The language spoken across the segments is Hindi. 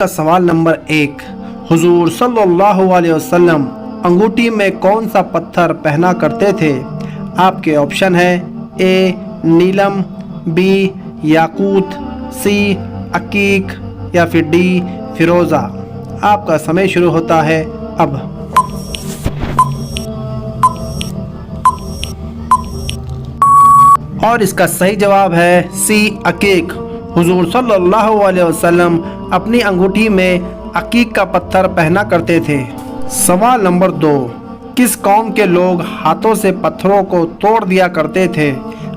का सवाल नंबर 1, हुजूर सल्लल्लाहु अलैहि वसल्लम अंगूठी में कौन सा पत्थर पहना करते थे? आपके ऑप्शन है ए नीलम, बी याकूत, सी अकीक या फिर डी फिरोज़ा। आपका समय शुरू होता है अब। और इसका सही जवाब है सी अकीक। हुजूर सल्लल्लाहु अलैहि वसल्लम अपनी अंगूठी में अकीक का पत्थर पहना करते थे। सवाल नंबर 2, किस कौम के लोग हाथों से पत्थरों को तोड़ दिया करते थे?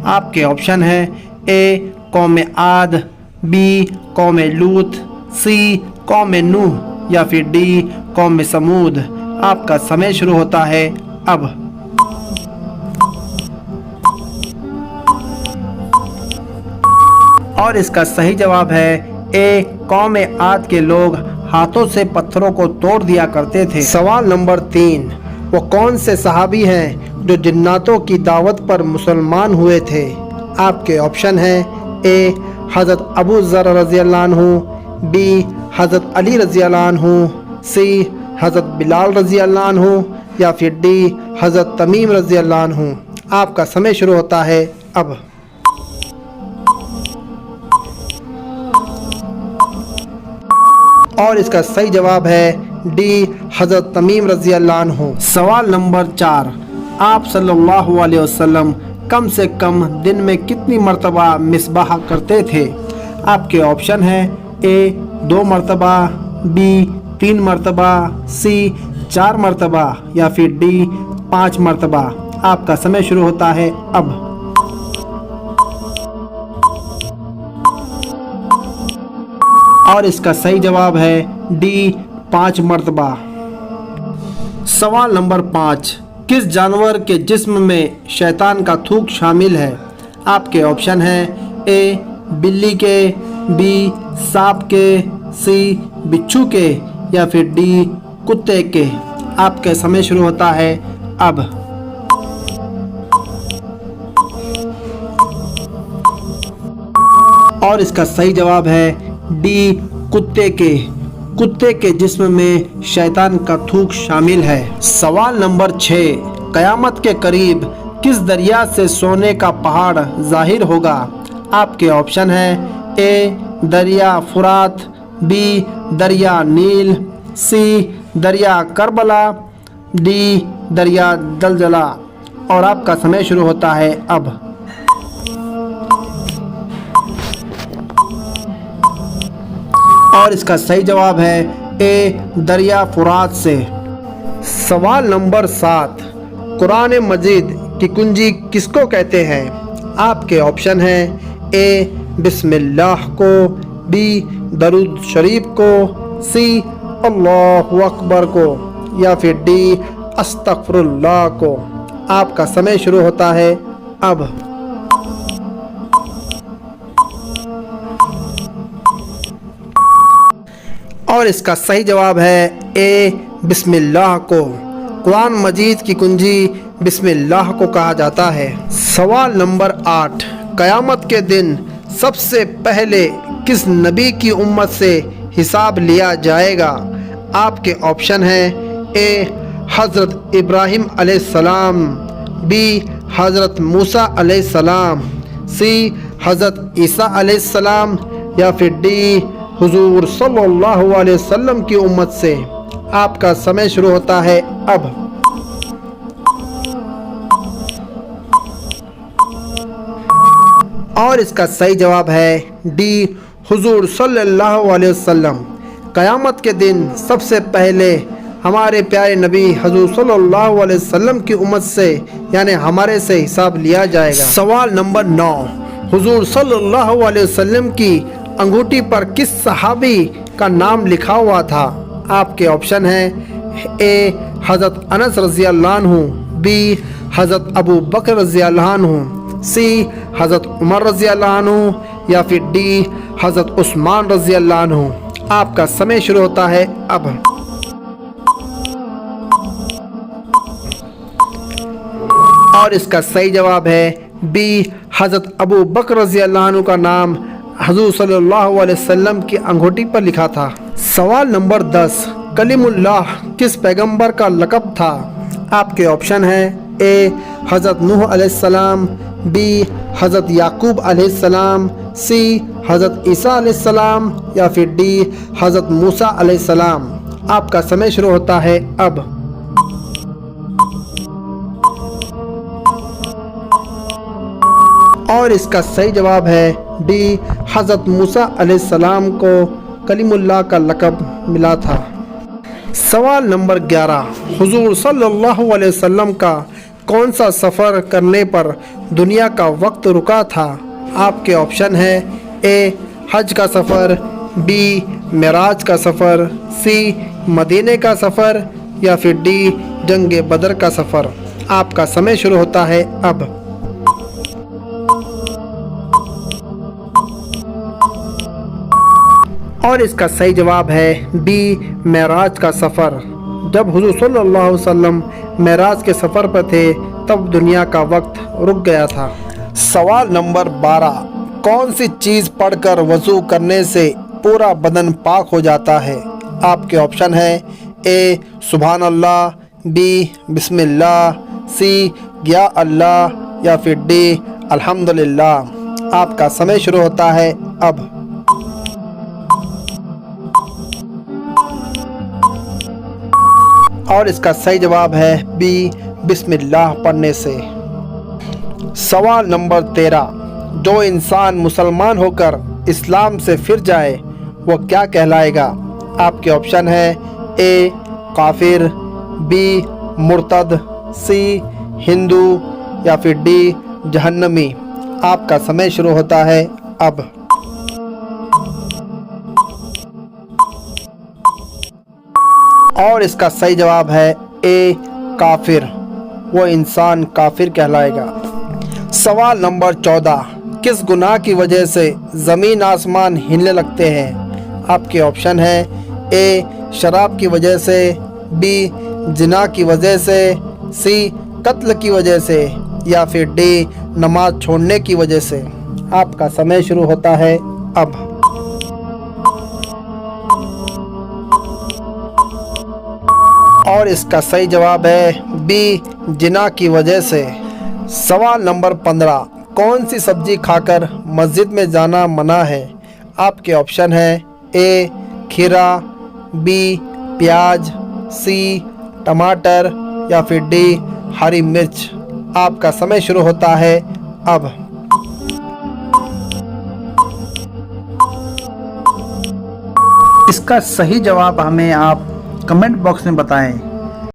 आपके ऑप्शन है ए कौम आद, बी कौम लूत, सी कौम नूह या फिर डी कौम समूद। आपका समय शुरू होता है अब। और इसका सही जवाब है ए कौम आद के लोग हाथों से पत्थरों को तोड़ दिया करते थे। सवाल नंबर 3, वो कौन से सहाबी हैं जो जिन्नातों की दावत पर मुसलमान हुए थे? आपके ऑप्शन है ए हज़रत अबू ज़र रज़ी अल्लाह अन्हु, बी हज़रत अली रज़ी अल्लाह अन्हु, सी हज़रत बिलाल रज़ी अल्लाह अन्हु या फिर डी हज़रत तमीम रज़ी अल्लाह अन्हु। आपका समय शुरू होता है अब। और इसका सही जवाब है डी हज़रत तमीम रज़ी अल्लाह अन्हु। सवाल नंबर 4, आप सल्लल्लाहु अलैहि वसल्लम कम से कम दिन में कितनी मरतबा मिसबाह करते थे? आपके ऑप्शन है ए 2 मरतबा, बी 3 मरतबा, सी 4 मरतबा या फिर डी 5 मरतबा। आपका समय शुरू होता है अब। और इसका सही जवाब है डी 5 मरतबा। सवाल नंबर 5, किस जानवर के जिस्म में शैतान का थूक शामिल है? आपके ऑप्शन है ए बिल्ली के, बी सांप के, सी बिच्छू के या फिर डी कुत्ते के। आपका समय शुरू होता है अब। और इसका सही जवाब है डी कुत्ते के। कुत्ते के जिस्म में शैतान का थूक शामिल है। सवाल नंबर 6, कयामत के करीब किस दरिया से सोने का पहाड़ जाहिर होगा? आपके ऑप्शन है ए दरिया फुरात, बी दरिया नील, सी दरिया करबला, डी दरिया दलदला। और आपका समय शुरू होता है अब। और इसका सही जवाब है ए दरिया फुरात से। सवाल नंबर 7, कुरान मजीद की कुंजी किसको कहते हैं? आपके ऑप्शन है ए बिस्मिल्लाह को, बी दरूद शरीफ को, सी अल्लाहु अकबर को या फिर डी अस्तगफिरुल्लाह को। आपका समय शुरू होता है अब। और इसका सही जवाब है ए बिस्मिल्लाह को। कुरान मजीद की कुंजी बिस्मिल्लाह को कहा जाता है। सवाल नंबर 8, कयामत के दिन सबसे पहले किस नबी की उम्मत से हिसाब लिया जाएगा? आपके ऑप्शन है ए हज़रत इब्राहिम अलैहिस्सलाम, बी हज़रत मूसा अलैहिस्सलाम, सी हज़रत ईसा अलैहिस्सलाम या फिर डी हुजूर सल्लल्लाहु अलैहि वसल्लम की उम्मत से। आपका समय शुरू होता है अब। और इसका सही जवाब है डी हुजूर सल्लल्लाहु अलैहि वसल्लम। कयामत के दिन सबसे पहले हमारे प्यारे नबी हुजूर सल्लल्लाहु अलैहि वसल्लम की उम्मत से यानी हमारे से हिसाब लिया जाएगा। सवाल नंबर 9, हुजूर सल्लल्लाहु अलैहि वसल्लम की अंगूठी पर किस सहाबी का नाम लिखा हुआ था? आपके ऑप्शन है ए हज़रत अनस रज़ी अल्लाह अन्हु, बी हज़रत अबू बकर रज़ी अल्लाह अन्हु, सी हज़रत उमर रज़ी अल्लाह अन्हु या फिर डी हज़रत उस्मान रज़ी अल्लाह अन्हु। आपका समय शुरू होता है अब। और इसका सही जवाब है बी हज़रत अबू बकर रज़ी अल्लाह अन्हु का नाम हुजूर सल्लल्लाहु अलैहि वसल्लम की अंगूठी पर लिखा था? सवाल नंबर 10, कलीमुल्लाह किस पैगंबर का लक़ब था? आपके ऑप्शन हैं ए हज़रत नूह अलैहिस्सलाम, बी हज़रत याकूब अलैहिस्सलाम, सी हज़रत ईसा अलैहिस्सलाम या फिर डी हज़रत मूसा अलैहिस्सलाम। आपका समय शुरू होता है अब। और इसका सही जवाब है डी हज़रत मूसा अलैहिस्सलाम को कलीमुल्लाह का लक़ब मिला था। सवाल नंबर 11, हुजूर सल्लल्लाहु अलैहि वसल्लम का कौन सा सफ़र करने पर दुनिया का वक्त रुका था? आपके ऑप्शन है ए हज का सफ़र, बी मेराज का सफ़र, सी मदीने का सफ़र या फिर डी जंग बदर का सफ़र। आपका समय शुरू होता है अब। और इसका सही जवाब है बी मेराज का सफ़र। जब हुजूर सल्लल्लाहु अलैहि वसल्लम मेराज के सफ़र पर थे तब दुनिया का वक्त रुक गया था। सवाल नंबर 12, कौन सी चीज़ पढ़कर वज़ू करने से पूरा बदन पाक हो जाता है? आपके ऑप्शन है ए सुभान अल्लाह, बी बिस्मिल्लाह, सी या अल्लाह या फिर डी अल्हम्दुलिल्लाह। आपका समय शुरू होता है अब। और इसका सही जवाब है बी बिस्मिल्लाह पढ़ने से। सवाल नंबर 13, जो इंसान मुसलमान होकर इस्लाम से फिर जाए वो क्या कहलाएगा? आपके ऑप्शन है ए काफिर, बी मुर्तद, सी हिंदू या फिर डी जहन्नमी। आपका समय शुरू होता है अब। और इसका सही जवाब है ए काफिर, वो इंसान काफिर कहलाएगा। सवाल नंबर 14, किस गुनाह की वजह से ज़मीन आसमान हिलने लगते हैं? आपके ऑप्शन है ए शराब की वजह से, बी जिना की वजह से, सी कत्ल की वजह से या फिर डी नमाज छोड़ने की वजह से। आपका समय शुरू होता है अब। और इसका सही जवाब है बी जिना की वजह से। सवाल नंबर 15, कौन सी सब्जी खाकर मस्जिद में जाना मना है? आपके ऑप्शन है ए खीरा, बी प्याज, सी टमाटर या फिर डी हरी मिर्च। आपका समय शुरू होता है अब। इसका सही जवाब हमें आप कमेंट बॉक्स में बताएं।